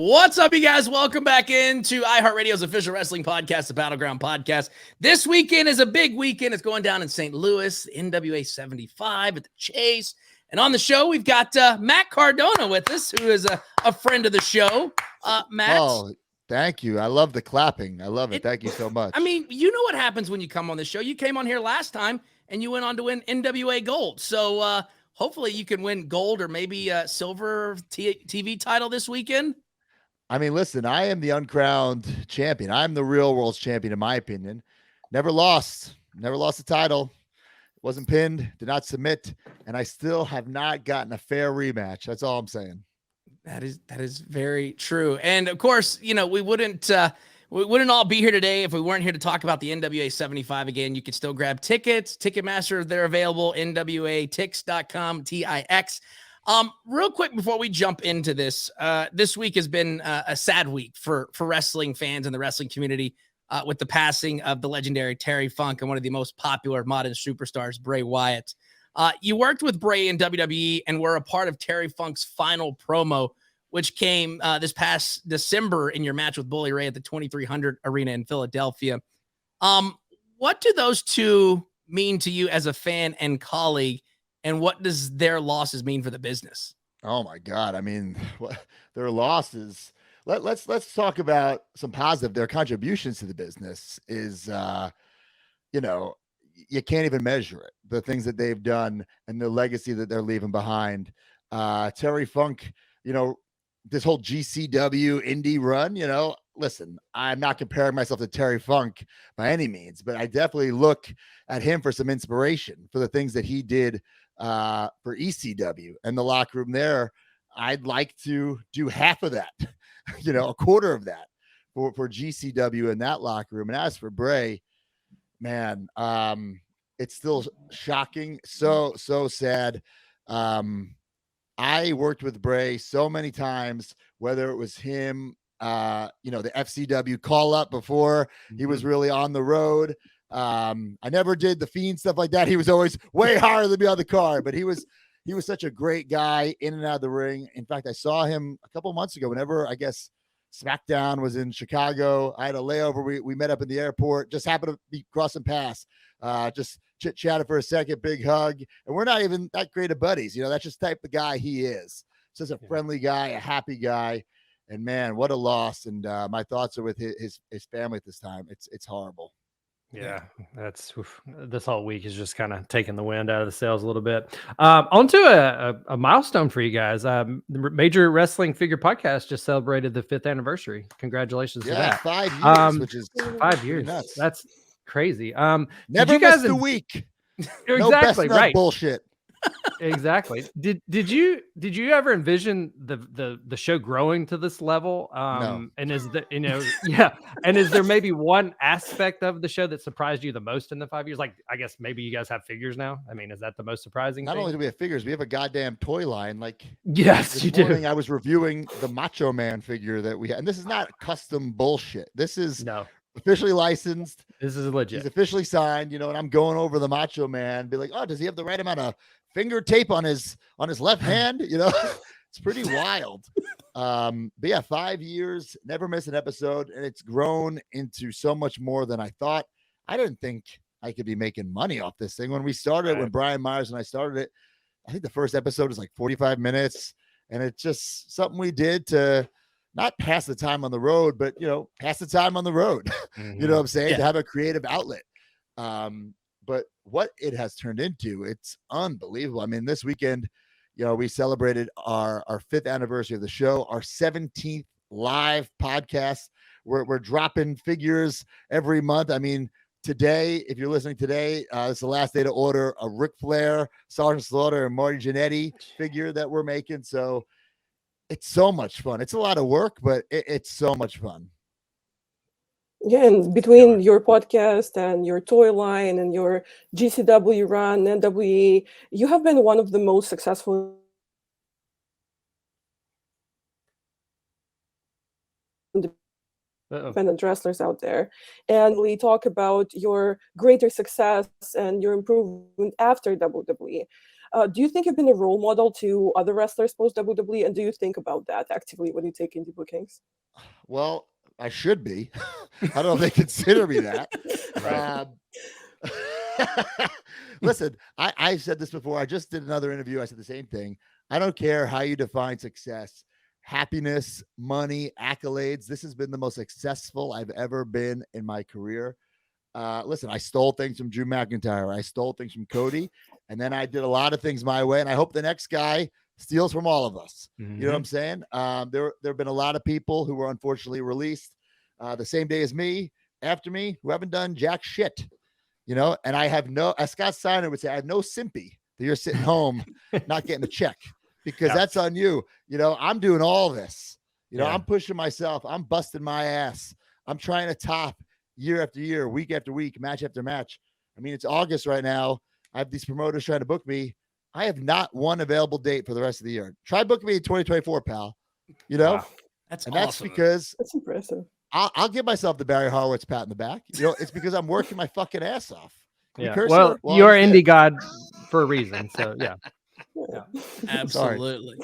What's up, you guys? Welcome back into iHeartRadio's official wrestling podcast, the Battleground Podcast. This weekend is a big weekend. It's going down in St. Louis, NWA 75 at the Chase. And on the show, we've got Matt Cardona with us, who is a friend of the show. Matt. Oh, thank you. I love the clapping. I love it. Thank you so much. I mean, you know what happens when you come on the show. You came on here last time, and you went on to win NWA Gold. So hopefully you can win gold or maybe a silver TV title this weekend. I mean, listen, I am the uncrowned champion. I'm the real world's champion, in my opinion. Never lost the title. Wasn't pinned, did not submit, and I still have not gotten a fair rematch. That's all I'm saying. That is very true. And of course, you know, we wouldn't all be here today if we weren't here to talk about the NWA 75 again. You can still grab tickets. Ticketmaster, they're available, nwatix.com, TIX. Real quick before we jump into this, this week has been a sad week for wrestling fans and the wrestling community with the passing of the legendary Terry Funk and one of the most popular modern superstars, Bray Wyatt. You worked with Bray in WWE and were a part of Terry Funk's final promo, which came this past December in your match with Bully Ray at the 2300 Arena in Philadelphia. What do those two mean to you as a fan and colleague? And what does their losses mean for the business? Oh my God. I mean, their losses. Let's talk about some positive. Their contributions to the business is, you know, you can't even measure it. The things that they've done and the legacy that they're leaving behind. Terry Funk, you know, this whole GCW indie run, you know, listen, I'm not comparing myself to Terry Funk by any means, but I definitely look at him for some inspiration for the things that he did for ECW and the locker room there. I'd like to do half of that, you know, a quarter of that for GCW in that locker room. And as for Bray, man, it's still shocking. So sad. I worked with Bray so many times, whether it was him, you know, the FCW call up before he was really on the road. I never did the Fiend stuff like that. He was always way higher than me on the card, but he was such a great guy in and out of the ring. In fact, I saw him a couple months ago, whenever I guess SmackDown was in Chicago. I had a layover. We met up in the airport, just happened to be crossing paths, just chit-chatted for a second, big hug. And we're not even that great of buddies. You know, that's just the type of guy he is. Such a friendly guy, a happy guy. And man, what a loss. And my thoughts are with his family at this time. It's horrible. Yeah, that's this whole week is just kind of taking the wind out of the sails a little bit. On to a milestone for you guys. The Major Wrestling Figure Podcast just celebrated the 5th anniversary. Congratulations to that. 5 years, which is 5 years. Nuts. That's crazy. Never you guys missed a week. Exactly, no best right. Bullshit. Exactly. Did you ever envision the show growing to this level? No. And is there, you know, yeah. And is there maybe one aspect of the show that surprised you the most in the 5 years? Like, I guess maybe you guys have figures now. I mean, is that the most surprising Not thing? only do we have figures, we have a goddamn toy line. Like, yes, you do. I was reviewing the Macho Man figure that we had, and this is not custom bullshit. This is officially licensed. This is legit. He's officially signed, you know, and I'm going over the Macho Man, be like, oh, does he have the right amount of finger tape on his left hand? You know, it's pretty wild. But yeah, 5 years, never miss an episode, and it's grown into so much more than I thought. I didn't think I could be making money off this thing when we started. When Brian Myers and I started it, I think the first episode was like 45 minutes, and it's just something we did to not pass the time on the road, but, you know, pass the time on the road. You know what I'm saying? To have a creative outlet. But what it has turned into, it's unbelievable. I mean, this weekend, you know, we celebrated our 5th anniversary of the show, our 17th live podcast. We're dropping figures every month. I mean, today, if you're listening today, it's the last day to order a Ric Flair, Sergeant Slaughter, and Marty Jannetty figure that we're making. So it's so much fun. It's a lot of work, but it's so much fun. Yeah, and between your podcast and your toy line and your GCW run, NWE, you have been one of the most successful independent wrestlers out there. And we talk about your greater success and your improvement after WWE. Do you think you've been a role model to other wrestlers post WWE, and do you think about that actively when you take indie bookings? Well, I should be. I don't know if they consider me that. Right. Listen, I said this before. I just did another interview. I said the same thing. I don't care how you define success, happiness, money, accolades. This has been the most successful I've ever been in my career. Listen, I stole things from Drew McIntyre. I stole things from Cody. And then I did a lot of things my way. And I hope the next guy steals from all of us. You know what I'm saying? There have been a lot of people who were unfortunately released the same day as me, after me, who haven't done jack shit. You know, and I have no, as Scott Steiner would say, I have no sympathy that you're sitting home not getting a check, because that's on you. You know, I'm doing all this. You know, I'm pushing myself. I'm busting my ass. I'm trying to top year after year, week after week, match after match. I mean, it's August right now. I have these promoters trying to book me. I have not one available date for the rest of the year. Try booking me in 2024, pal. You know, That's and awesome. that's because That's impressive. I'll give myself the Barry Horowitz pat in the back. You know, it's because I'm working my fucking ass off. Yeah. Curse Well, here? you are I'm Indy God for a reason. So yeah. Absolutely.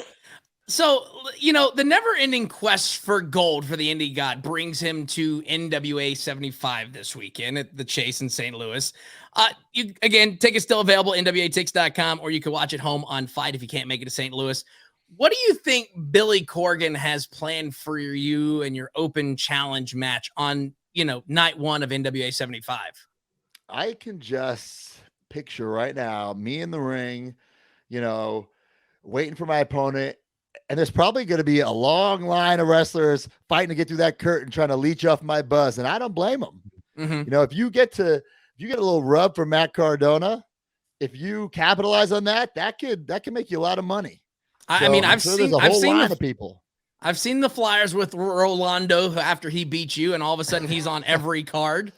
So, you know, the never-ending quest for gold for the Indy God brings him to NWA 75 this weekend at the Chase in St. Louis. You again, tickets still available, nwatix.com, or you can watch it home on Fight if you can't make it to St. Louis. What do you think Billy Corgan has planned for you and your open challenge match on, you know, night one of NWA 75? I can just picture right now me in the ring, you know, waiting for my opponent. And there's probably going to be a long line of wrestlers fighting to get through that curtain, trying to leech off my buzz. And I don't blame them. You know, if you get a little rub from Matt Cardona, if you capitalize on that, that could make you a lot of money. I mean, I've seen there's a whole line of people. I've seen the flyers with Rolando after he beat you, and all of a sudden he's on every card.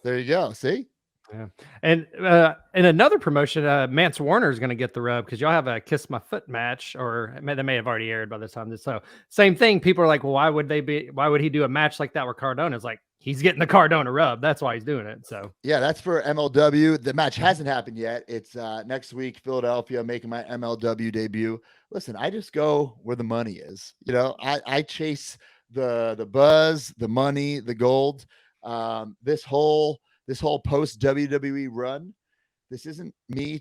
There you go. See? Yeah. And in another promotion, Mance Warner is going to get the rub because y'all have a Kiss My Foot match, or they may have already aired by this time. So same thing. People are like, well, why would he do a match like that where Cardona's like, he's getting the Cardona rub. That's why he's doing it. So yeah, that's for MLW. The match hasn't happened yet. It's next week, Philadelphia, making my MLW debut. Listen, I just go where the money is. You know, I chase the buzz, the money, the gold. This whole post WWE run, this isn't me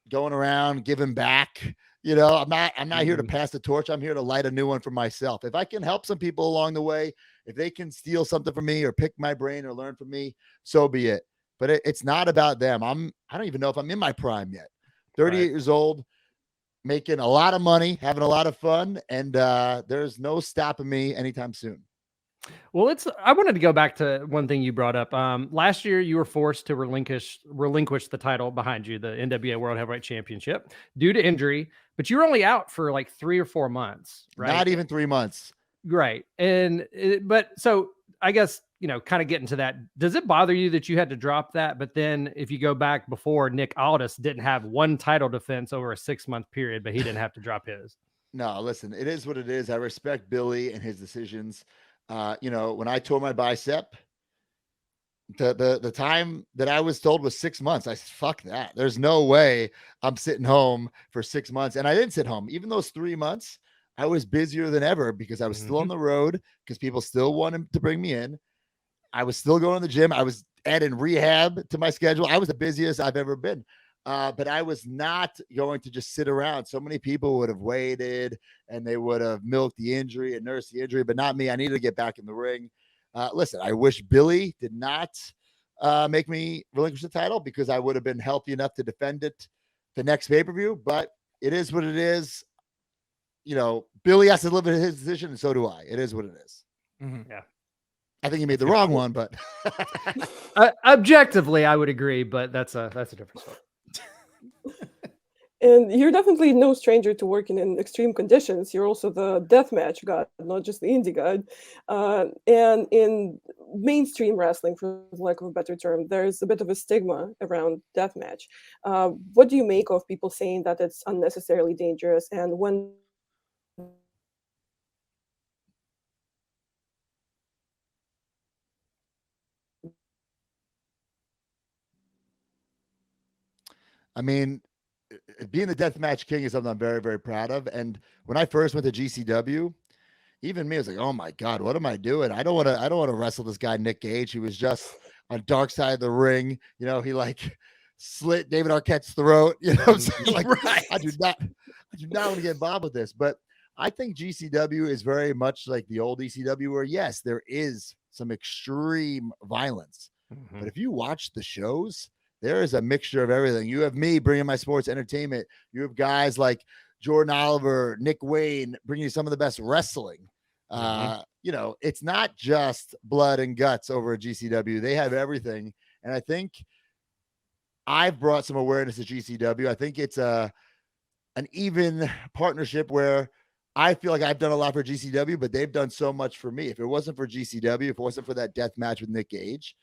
going around giving back. You know, I'm not here to pass the torch. I'm here to light a new one for myself. If I can help some people along the way, if they can steal something from me or pick my brain or learn from me, so be it. But it's not about them. I don't even know if I'm in my prime yet. 38 years old, making a lot of money, having a lot of fun, and there's no stopping me anytime soon. Well, I wanted to go back to one thing you brought up. Last year, you were forced to relinquish the title behind you, the NWA World Heavyweight Championship, due to injury. But you were only out for like 3 or 4 months, right? Not even 3 months. Right. But so I guess, you know, kind of getting to that, does it bother you that you had to drop that? But then if you go back before, Nick Aldis didn't have one title defense over a 6-month period, but he didn't have to drop his. No, listen, it is what it is. I respect Billy and his decisions. You know, when I tore my bicep, the time that I was told was 6 months. I said, fuck that. There's no way I'm sitting home for 6 months. And I didn't sit home. Even those 3 months, I was busier than ever because I was still on the road, because people still wanted to bring me in. I was still going to the gym. I was adding rehab to my schedule. I was the busiest I've ever been. But I was not going to just sit around. So many people would have waited and they would have milked the injury and nursed the injury, but not me. I needed to get back in the ring. Listen, I wish Billy did not make me relinquish the title, because I would have been healthy enough to defend it the next pay-per-view, but it is what it is. You know, Billy has to live with his decision, and so do I. It is what it is. Yeah. I think he made the wrong one, but objectively, I would agree, but that's a different story. And you're definitely no stranger to working in extreme conditions. You're also the deathmatch god, not just the indie god. And in mainstream wrestling, for lack of a better term, there's a bit of a stigma around deathmatch. What do you make of people saying that it's unnecessarily dangerous? And when I mean, being the deathmatch king is something I'm very, very proud of. And when I first went to GCW, even me, I was like, oh my God, what am I doing? I don't want to wrestle this guy, Nick Gage, who was just on dark side of the ring. You know, he like slit David Arquette's throat. You know what I'm saying? Like, Right. I do not want to get involved with this. But I think GCW is very much like the old ECW, where yes, there is some extreme violence. But if you watch the shows, there is a mixture of everything. You have me bringing my sports entertainment. You have guys like Jordan Oliver, Nick Wayne, bringing you some of the best wrestling. You know, it's not just blood and guts over at GCW. They have everything. And I think I've brought some awareness to GCW. I think it's an even partnership where I feel like I've done a lot for GCW, but they've done so much for me. If it wasn't for GCW, if it wasn't for that death match with Nick Gage,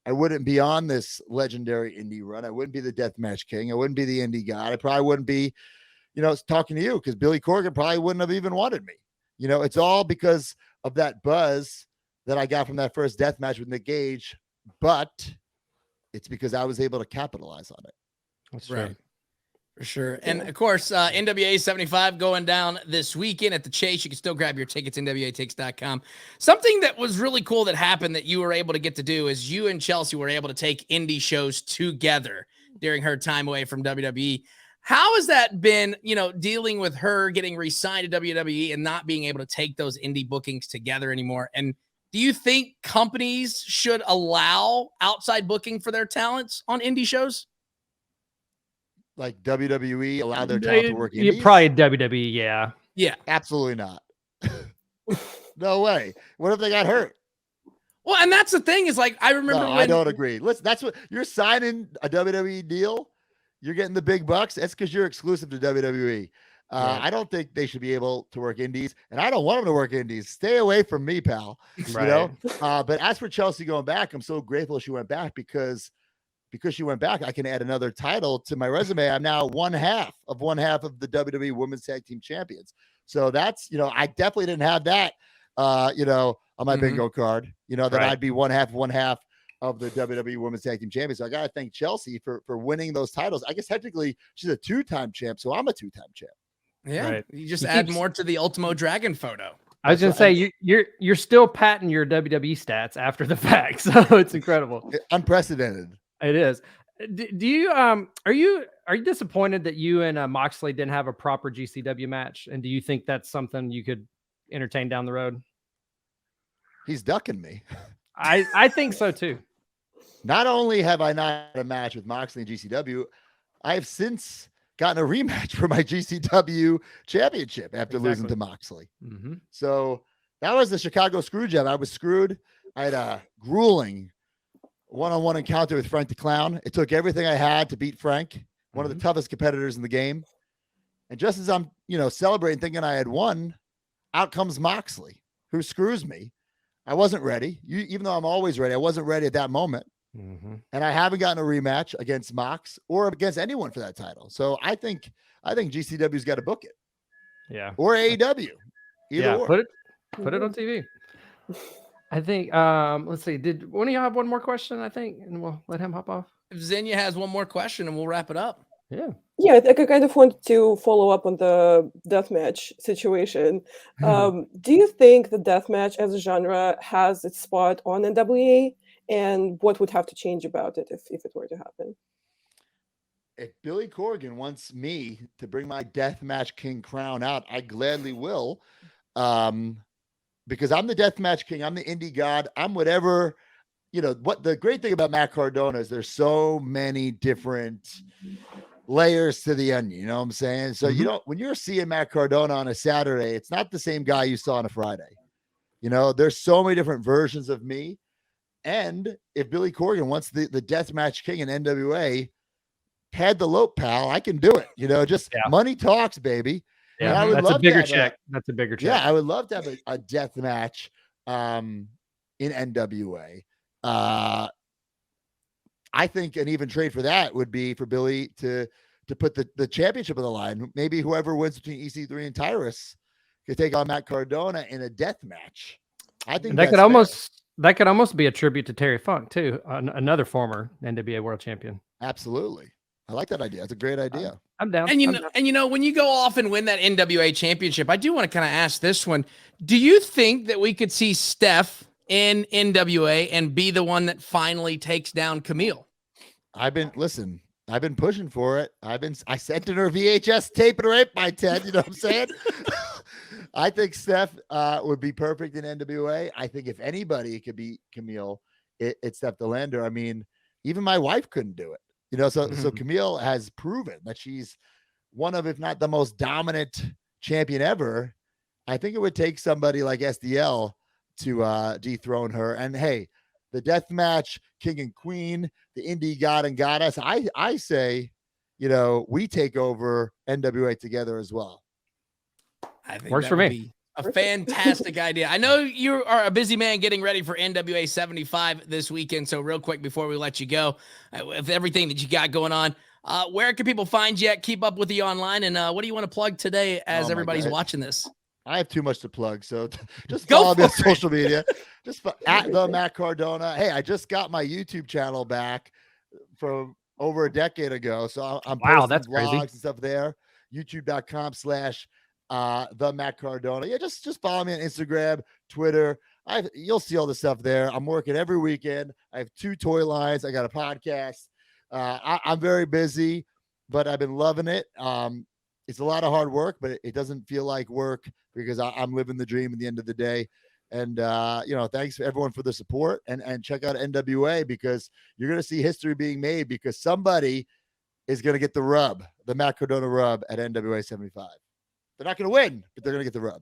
I wouldn't be on this legendary indie run. I wouldn't be the deathmatch king. I wouldn't be the Indy God. I probably wouldn't be, you know, talking to you, because Billy Corgan probably wouldn't have even wanted me. You know, it's all because of that buzz that I got from that first death match with Nick Gage, but it's because I was able to capitalize on it. That's Right. true. For sure. And of course, NWA 75 going down this weekend at the Chase. You can still grab your tickets, NWATix.com. Something that was really cool that happened that you were able to get to do is you and Chelsea were able to take indie shows together during her time away from WWE. How has that been, you know, dealing with her getting re-signed to WWE and not being able to take those indie bookings together anymore? And do you think companies should allow outside booking for their talents on indie shows? Like WWE allow their talent to work indies? Probably WWE, yeah. Yeah. Absolutely not. No way. What if they got hurt? Well, and that's the thing is, like, I remember No, when I don't agree. Listen, that's what you're signing a WWE deal. You're getting the big bucks. That's because you're exclusive to WWE. Right. I don't think they should be able to work indies, and I don't want them to work indies. Stay away from me, pal. Right. You know. But as for Chelsea going back, I'm so grateful she went back because she went back, I can add another title to my resume. I'm now one half of the WWE Women's Tag Team Champions. So that's, you know, I definitely didn't have that, you know, on my bingo card. You know, that Right. I'd be one half of the WWE Women's Tag Team Champions. So I got to thank Chelsea for winning those titles. I guess technically she's a 2-time champ, so I'm a 2-time champ. Yeah, Right. you just You add keep- more to the Ultimo Dragon photo. I was gonna That's say you're still patting your WWE stats after the fact, so it's incredible. Unprecedented. It is. Do you are you disappointed that you and Moxley didn't have a proper GCW match? And do you think that's something you could entertain down the road? He's ducking me. I think so too. Not only have I not had a match with Moxley and GCW, I have since gotten a rematch for my GCW championship after losing to Moxley. Mm-hmm. So that was the Chicago screw job. I was screwed. I had a grueling one-on-one encounter with Frank the Clown. It took everything I had to beat Frank, one of the toughest competitors in the game. And just as I'm, you know, celebrating, thinking I had won, out comes Moxley, who screws me. I wasn't ready. Even though I'm always ready, I wasn't ready at that moment. Mm-hmm. And I haven't gotten a rematch against Mox or against anyone for that title. So I think GCW's got to book it. Yeah. Or AEW. Either or. Put it on TV. I think let's see. Did one of y'all have one more question? I think, and we'll let him hop off. If Xenia has one more question, and we'll wrap it up. Yeah. Yeah, I think I kind of want to follow up on the deathmatch situation. Do you think the deathmatch as a genre has its spot on NWA? And what would have to change about it if it were to happen? If Billy Corgan wants me to bring my deathmatch king crown out, I gladly will. Because I'm the deathmatch king. I'm the Indy God. I'm whatever, you know, what the great thing about Matt Cardona is there's so many different layers to the onion. You know what I'm saying? So you don't, when you're seeing Matt Cardona on a Saturday, it's not the same guy you saw on a Friday. You know, there's so many different versions of me. And if Billy Corgan wants the deathmatch king in NWA, pad the lope, pal. I can do it. You know, just money talks, baby. Yeah, and I would that's love a bigger to have check. That's a bigger check. Yeah, I would love to have a death match in NWA. I think an even trade for that would be for Billy to put the championship on the line. Maybe whoever wins between EC3 and Tyrus could take on Matt Cardona in a death match. I think that could almost be a tribute to Terry Funk too, another former NWA World Champion. Absolutely. I like that idea. That's a great idea. I'm down. And I'm down. when you go off and win that NWA championship, I do want to kind of ask this one. Do you think that we could see Steph in NWA and be the one that finally takes down Camille? I've been pushing for it. I sent in her VHS tape and rape by Ted. You know what I'm saying? I think Steph would be perfect in NWA. I think if anybody could beat Camille, it's Steph DeLander. I mean, even my wife couldn't do it. You know, so Camille has proven that she's one of, if not the most dominant champion ever. I think it would take somebody like SDL to dethrone her. And hey, the death match, King and Queen, the Indy God and Goddess. I say, you know, we take over NWA together as well. I think Works that for would me. be a fantastic idea. I know you are a busy man getting ready for NWA 75 this weekend. So real quick before we let you go, with everything that you got going on, where can people find you at, keep up with you online? And what do you want to plug today as everybody's watching this? I have too much to plug. So just Go follow me on for it. social media. Just at the Matt Cardona. Hey, I just got my YouTube channel back from over a decade ago. So I'm Wow, posting that's vlogs crazy. and stuff there. YouTube.com/the Matt Cardona. Yeah, just follow me on Instagram, Twitter. You'll see all the stuff there. I'm working every weekend. I have 2 toy lines. I got a podcast. I'm very busy, but I've been loving it. It's a lot of hard work, but it doesn't feel like work because I'm living the dream at the end of the day. And, you know, thanks everyone for the support, and check out NWA because you're going to see history being made because somebody is going to get the rub, the Matt Cardona rub at NWA 75. They're not going to win, but they're going to get the rub.